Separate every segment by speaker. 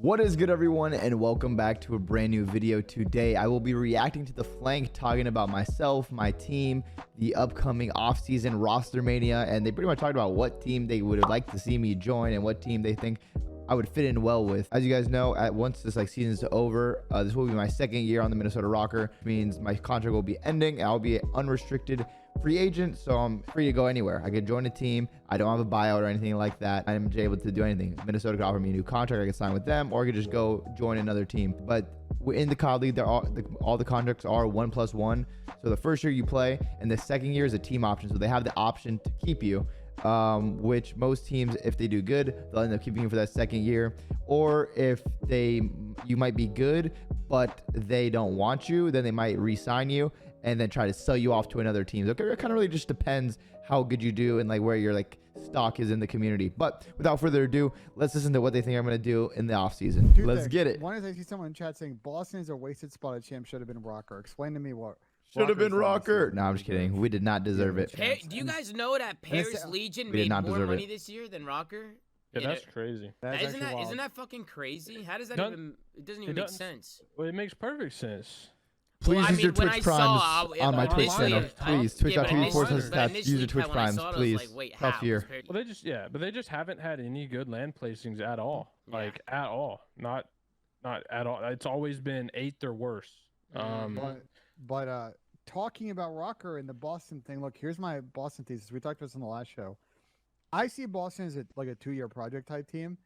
Speaker 1: What is good, everyone, and welcome back to a brand new video. Today I will be reacting to the flank, talking about myself, my team, the upcoming off-season roster mania, and they pretty much talked about what team they would have liked to see me join and what team they think I would fit in well with. As you guys know, once this season is over, this will be my second year on the Minnesota Rocker, which means my contract will be ending. I'll be an unrestricted free agent, so I'm free to go anywhere. I could join a team. I don't have a buyout or anything like that. I'm able to do anything. Minnesota could offer me a new contract. I could sign with them, or I could just go join another team. But in the COD League, all the contracts are 1+1. So the first year you play, and the second year is a team option. So they have the option to keep you, which most teams, if they do good, they'll end up keeping you for that second year. Or if you might be good, but they don't want you, then they might re-sign you and then try to sell you off to another team. So it kind of really just depends how good you do and like where your stock is in the community. But without further ado, let's listen to what they think I'm going to do in the offseason. Let's get it.
Speaker 2: One is I see someone in chat saying Boston is a wasted spot at champ, should have been Rocker. Explain to me what
Speaker 1: should have been Rocker. No, I'm just kidding. We did not deserve it.
Speaker 3: Do you guys know that Paris Legion made more money this year than Rocker?
Speaker 4: Yeah, that's crazy.
Speaker 3: Isn't that fucking crazy? How does that even? It doesn't even make sense.
Speaker 4: Well, it makes perfect sense.
Speaker 1: Please use your Twitch Primes on my Twitch channel. Please, twitch.tv/stats. Use your Twitch Primes, please. Tough year.
Speaker 4: Well, they just haven't had any good land placings at all. Like at all. Not at all. It's always been 8th or worse.
Speaker 2: But talking about Rocker and the Boston thing, look, here's my Boston thesis. We talked about this in the last show. I see Boston as like a 2-year project type team.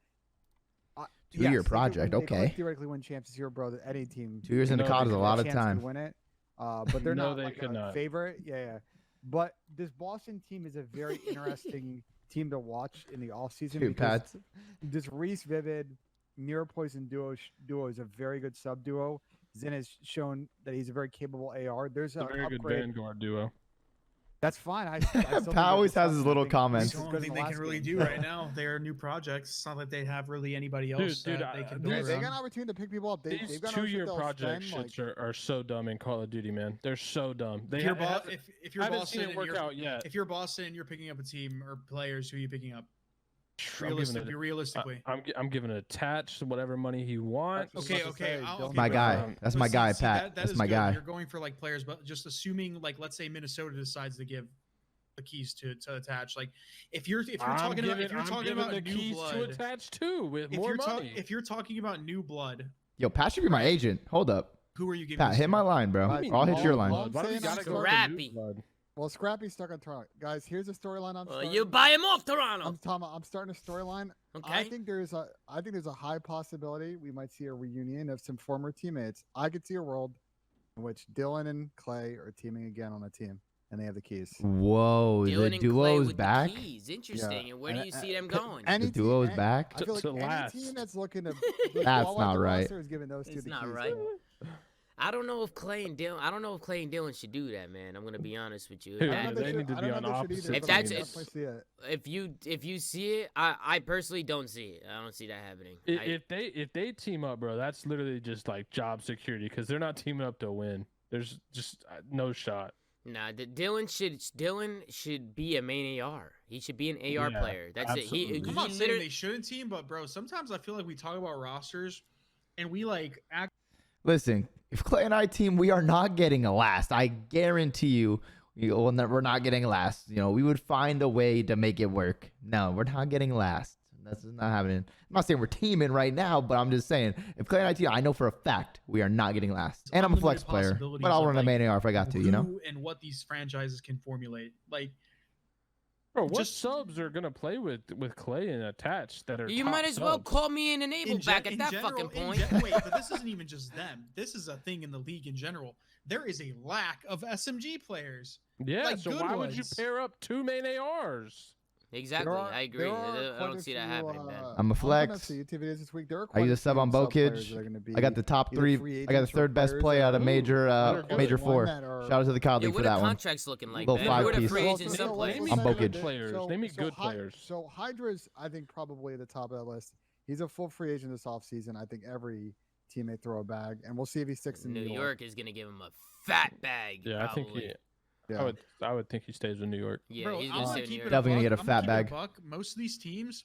Speaker 1: 2-year project, okay.
Speaker 2: They theoretically win champs this year, bro. That any team.
Speaker 1: 2 years in the COD is a lot of time.
Speaker 2: Win it, but they're not like a favorite. Yeah. But this Boston team is a very interesting team to watch in the offseason. This Reese Vivid Mirror Poison duo is a very good sub duo. Zen has shown that he's a very capable AR. There's a
Speaker 4: very good Vanguard duo.
Speaker 2: That's fine. I
Speaker 1: Pal always has his little comments.
Speaker 5: It's the only thing they can really do right now. They are new projects. It's not that they have really anybody else
Speaker 4: dude,
Speaker 5: that they can
Speaker 2: build. They got an opportunity to pick people up.
Speaker 4: These 2-year project shits are so dumb in Call of Duty, man. They're so dumb.
Speaker 5: If you're Boston and you're picking up a team or players, who are you picking up? Realistically,
Speaker 4: I'm giving it attached whatever money he wants.
Speaker 5: Okay.
Speaker 1: My guy. That's my guy, Pat. That's my guy.
Speaker 5: You're going for like players, but just assuming like let's say Minnesota decides to give the keys to attach. Like if you're talking about
Speaker 4: the
Speaker 5: new
Speaker 4: keys
Speaker 5: blood
Speaker 4: to attach too with more money.
Speaker 5: If you're talking about new blood,
Speaker 1: yo, Pat should be my agent. Hold up.
Speaker 5: Who are you giving?
Speaker 1: Pat, hit my line, bro. I'll hit your line.
Speaker 3: Scrappy.
Speaker 2: Well, Scrappy's stuck on Toronto. Guys, here's a storyline I'm starting.
Speaker 3: You buy him off Toronto.
Speaker 2: I'm starting a storyline.
Speaker 3: Okay.
Speaker 2: I think there's a high possibility we might see a reunion of some former teammates. I could see a world in which Dylan and Clay are teaming again on a team, and they have the keys.
Speaker 1: Whoa, the duo's back.
Speaker 3: Interesting. Yeah. And where do you see them going?
Speaker 1: The duo's back.
Speaker 2: I feel like any team that's looking to
Speaker 1: that's not right.
Speaker 2: Is giving those two
Speaker 3: it's
Speaker 2: the
Speaker 3: not
Speaker 2: keys.
Speaker 3: right. I don't know if Clay and Dylan should do that, man. I'm gonna be honest with you.
Speaker 4: Dude, they need to be on opposite.
Speaker 3: If you see it, I personally don't see it. I don't see that happening.
Speaker 4: If they team up, bro, that's literally just like job security because they're not teaming up to win. There's just no shot.
Speaker 3: Nah, Dylan should be a main AR. He should be an AR player. That's
Speaker 4: absolutely.
Speaker 3: it.
Speaker 5: I'm not saying they shouldn't team, but bro, sometimes I feel like we talk about rosters and we like act.
Speaker 1: Listen, if Clay and I team, we are not getting a last. I guarantee you, we're not getting last. You know, we would find a way to make it work. No, we're not getting last. That's not happening. I'm not saying we're teaming right now, but I'm just saying, if Clay and I team, I know for a fact we are not getting last. And I'm a flex player, but I'll run a main AR if I got to, you know?
Speaker 5: And what these franchises can formulate. Like,
Speaker 4: bro, what subs are gonna play with Clay and attached that are
Speaker 3: you might as well call me an enable back at that fucking point.
Speaker 5: Wait, but this isn't even just them. This is a thing in the league in general. There is a lack of SMG players.
Speaker 4: Yeah,
Speaker 5: like
Speaker 4: so why would you pair up 2 main ARs?
Speaker 3: Exactly, I agree. I don't see that happening, man.
Speaker 1: I'm a flex. I use a sub on Bokage. I got the top 3. I got the 3rd best play out of major 4. Shout out to the COD League for that one.
Speaker 3: What are contracts looking like?
Speaker 1: Little 5-piece.
Speaker 4: I'm Bokage. They mean good players.
Speaker 2: So Hydra's, I think, probably at the top of that list. He's a full free agent this offseason. I think every teammate throw a bag, and we'll see if he sticks in New
Speaker 3: York. is going to give him a fat bag.
Speaker 4: Yeah,
Speaker 3: probably.
Speaker 4: I think he. Yeah. I would think he stays in New York.
Speaker 3: Yeah,
Speaker 5: bro,
Speaker 3: he's
Speaker 1: definitely gonna get a fat bag.
Speaker 5: Most of these teams,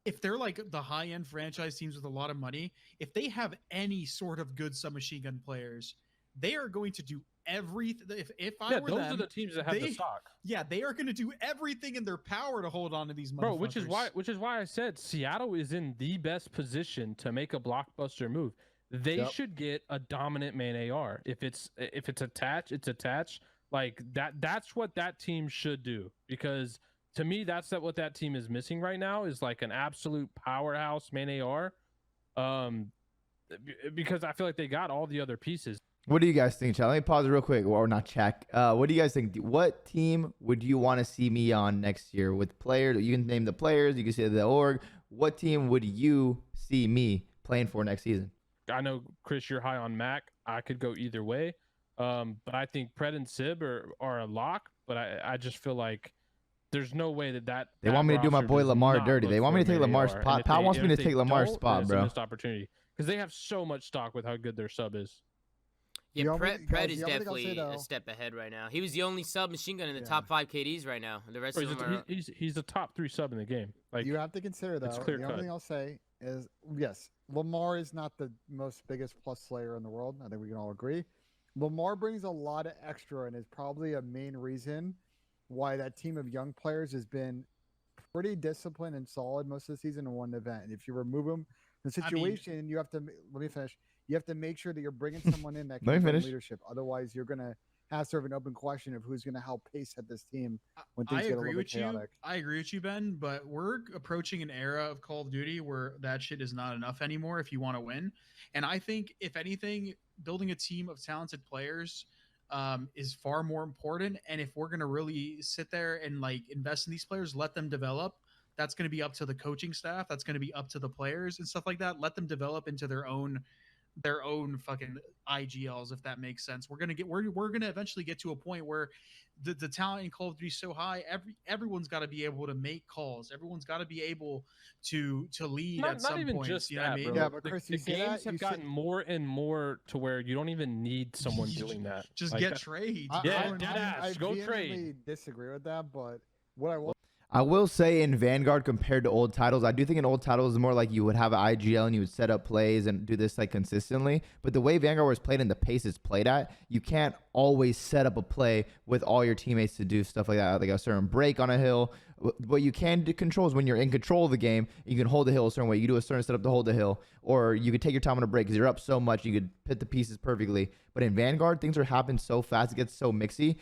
Speaker 5: if they're like the high-end franchise teams with a lot of money, if they have any sort of good submachine gun players, they are going to do everything. If I were
Speaker 4: those
Speaker 5: them,
Speaker 4: are the teams that have the stock.
Speaker 5: Yeah, they are going to do everything in their power to hold on to these motherfuckers.
Speaker 4: Bro, which is why I said Seattle is in the best position to make a blockbuster move. They should get a dominant main AR. If it's attached, it's attached. Like that's what that team should do, because to me that's what that team is missing right now, is like an absolute powerhouse main AR. Because I feel like they got all the other pieces.
Speaker 1: What do you guys think, chat? Let me pause real quick, or not chat. What do you guys think? What team would you want to see me on next year with players? You can name the players. You can say the org. What team would you see me playing for next season?
Speaker 4: I know, Chris, you're high on Mac. I could go either way. But I think Pred and Sib are a lock. But I just feel like there's no way that
Speaker 1: they want me to do my boy Lamar dirty. They want me to take Lamar's spot. Pat wants me to take Lamar's spot, bro.
Speaker 4: Missed opportunity, because they have so much stock with how good their sub is.
Speaker 3: Yeah, Pred is definitely a step ahead right now. He was the only sub machine gun in the top 5 KDs right now. The rest of them are...
Speaker 4: He's the top 3 sub in the game. Like,
Speaker 2: you have to consider, though, the only thing I'll say is, yes, Lamar is not the most biggest plus slayer in the world. I think we can all agree. Lamar brings a lot of extra and is probably a main reason why that team of young players has been pretty disciplined and solid most of the season in one event. And if you remove him from the situation, you have to... Let me finish. You have to make sure that you're bringing someone in that can bring leadership. Otherwise, you're going to have sort of an open question of who's going to help pace at this team when things get a little bit chaotic.
Speaker 5: I agree with you, Ben, but we're approaching an era of Call of Duty where that shit is not enough anymore if you want to win. And I think, if anything, building a team of talented players is far more important. And if we're going to really sit there and like invest in these players, let them develop. That's going to be up to the coaching staff. That's going to be up to the players and stuff like that. Let them develop into their own fucking IGLs, if that makes sense. We're gonna eventually get to a point where the talent in Call of Duty is so high. Everyone's got to be able to make calls. Everyone's got to be able to lead at some point.
Speaker 4: Just
Speaker 5: you know what I mean?
Speaker 2: Yeah, but Chris,
Speaker 4: the games have gotten more and more to where you don't even need someone doing that.
Speaker 5: Just like, get trades.
Speaker 2: I
Speaker 4: go trade.
Speaker 2: Disagree with that, but what
Speaker 1: I will say, in Vanguard compared to old titles, I do think in old titles is more like you would have an IGL and you would set up plays and do this like consistently. But the way Vanguard was played and the pace it's played at, you can't always set up a play with all your teammates to do stuff like that, like a certain break on a hill. What you can control is when you're in control of the game, you can hold the hill a certain way. You do a certain setup to hold the hill, or you could take your time on a break because you're up so much, you could pit the pieces perfectly. But in Vanguard, things are happening so fast, it gets so mixy.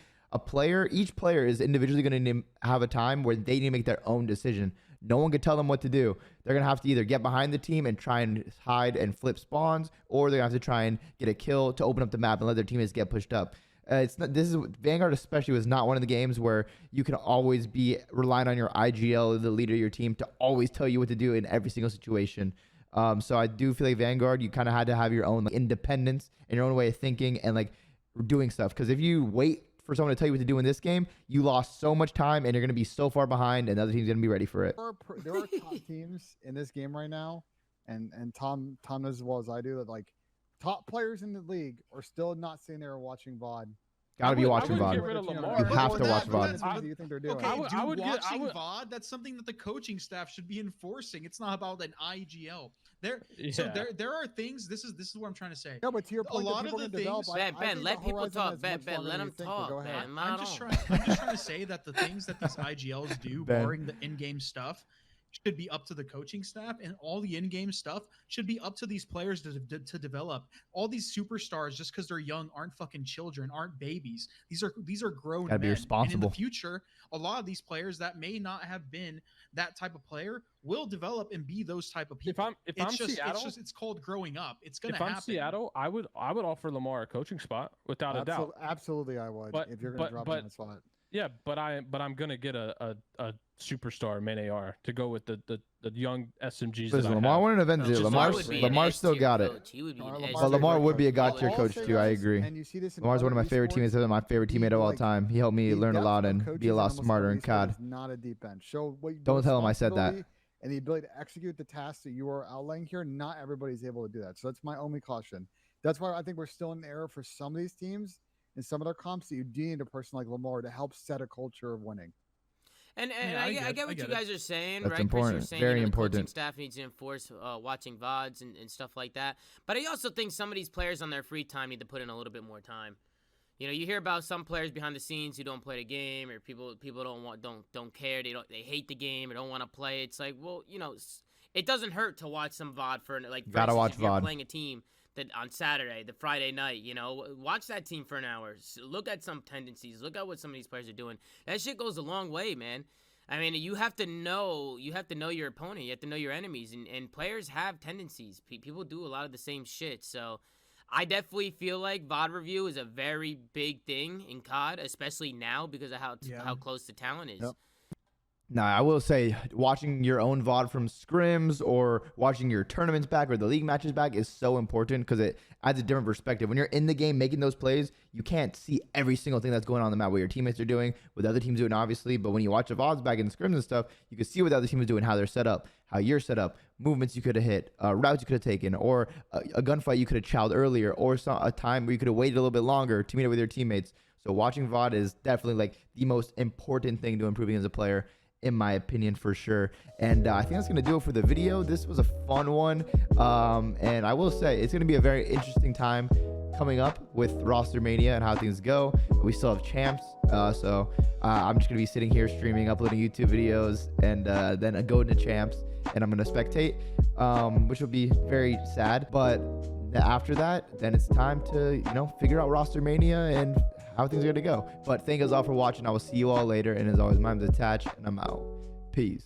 Speaker 1: Each player is individually going to have a time where they need to make their own decision. No one can tell them what to do. They're going to have to either get behind the team and try and hide and flip spawns, or they're going to have to try and get a kill to open up the map and let their teammates get pushed up. Vanguard especially was not one of the games where you can always be relying on your IGL, the leader of your team, to always tell you what to do in every single situation. So I do feel like Vanguard, you kind of had to have your own independence and your own way of thinking and like doing stuff. Because if you wait for someone to tell you what to do in this game, you lost so much time and you're going to be so far behind and the other team's going to be ready for it.
Speaker 2: There are top teams in this game right now, and Tom knows as well as I do that like top players in the league are still not sitting there watching VOD.
Speaker 1: Gotta be watching VOD. You have to watch VOD.
Speaker 2: What do you think they're doing?
Speaker 5: Okay, watching VOD, that's something that the coaching staff should be enforcing. It's not about an IGL. There are things. This is what I'm trying to say.
Speaker 2: No, but to your point,
Speaker 5: a lot of the things.
Speaker 3: Ben, let people talk. Ben, let them talk.
Speaker 5: I'm just trying to say that the things that these IGLs do, barring the in-game stuff, should be up to the coaching staff, and all the in-game stuff should be up to these players to develop. All these superstars, just because they're young, aren't fucking children, aren't babies. These are grown men.
Speaker 1: Gotta be responsible.
Speaker 5: And in the future, a lot of these players that may not have been that type of player will develop and be those type of people. It's called growing up. It's gonna happen.
Speaker 4: If I'm Seattle, I would offer Lamar a coaching spot without a doubt.
Speaker 2: Absolutely, I would. If you're gonna drop him in the spot.
Speaker 4: Yeah, but I'm gonna get a superstar main AR to go with the young SMGs.
Speaker 1: Listen, Lamar won an event. Lamar still got it. But Lamar would be a god tier coach too. I agree. Lamar's one of my favorite teammates. My favorite teammate of all time. He helped me learn a lot and be a lot smarter in COD.
Speaker 2: Not a deep bench.
Speaker 1: Don't tell him I said that.
Speaker 2: And the ability to execute the tasks that you are outlining here, not everybody's able to do that. So that's my only caution. That's why I think we're still in the era for some of these teams and some of their comps that you do need a person like Lamar to help set a culture of winning.
Speaker 3: And I get what you guys are saying,
Speaker 1: That's
Speaker 3: right?
Speaker 1: important.
Speaker 3: Chris, you're saying,
Speaker 1: Very
Speaker 3: the
Speaker 1: important.
Speaker 3: coaching staff needs to enforce watching VODs and stuff like that. But I also think some of these players on their free time need to put in a little bit more time. You hear about some players behind the scenes who don't play the game, or people don't care, they hate the game or don't want to play. It's like, well, it doesn't hurt to watch some VOD for
Speaker 1: Gotta watch
Speaker 3: if you're
Speaker 1: VOD.
Speaker 3: playing a team that on Saturday, the Friday night, watch that team for an hour. Look at some tendencies. Look at what some of these players are doing. That shit goes a long way, man. I mean, you have to know your opponent. You have to know your enemies, and players have tendencies. People do a lot of the same shit. So I definitely feel like VOD review is a very big thing in COD, especially now because of how close the talent is.
Speaker 1: Yep. Now, I will say, watching your own VOD from scrims or watching your tournaments back or the league matches back is so important because it adds a different perspective. When you're in the game making those plays, you can't see every single thing that's going on the map, what your teammates are doing, what the other team's doing, obviously. But when you watch the VODs back in scrims and stuff, you can see what the other team is doing, how they're set up, how you're set up, movements you could have hit, routes you could have taken, or a gunfight you could have chowed earlier, or a time where you could have waited a little bit longer to meet up with your teammates. So watching VOD is definitely the most important thing to improving as a player, in my opinion, for sure. And I think that's gonna do it for the video. This was a fun one, and I will say it's gonna be a very interesting time coming up with ROSTERMANIA and how things go. We still have champs, so I'm just gonna be sitting here streaming, uploading YouTube videos, and then going to champs, and I'm gonna spectate, which will be very sad. But after that, then it's time to figure out ROSTERMANIA and how things are gonna go. But thank you guys all for watching. I will see you all later, and as always, my name's Attached, and I'm out. Peace.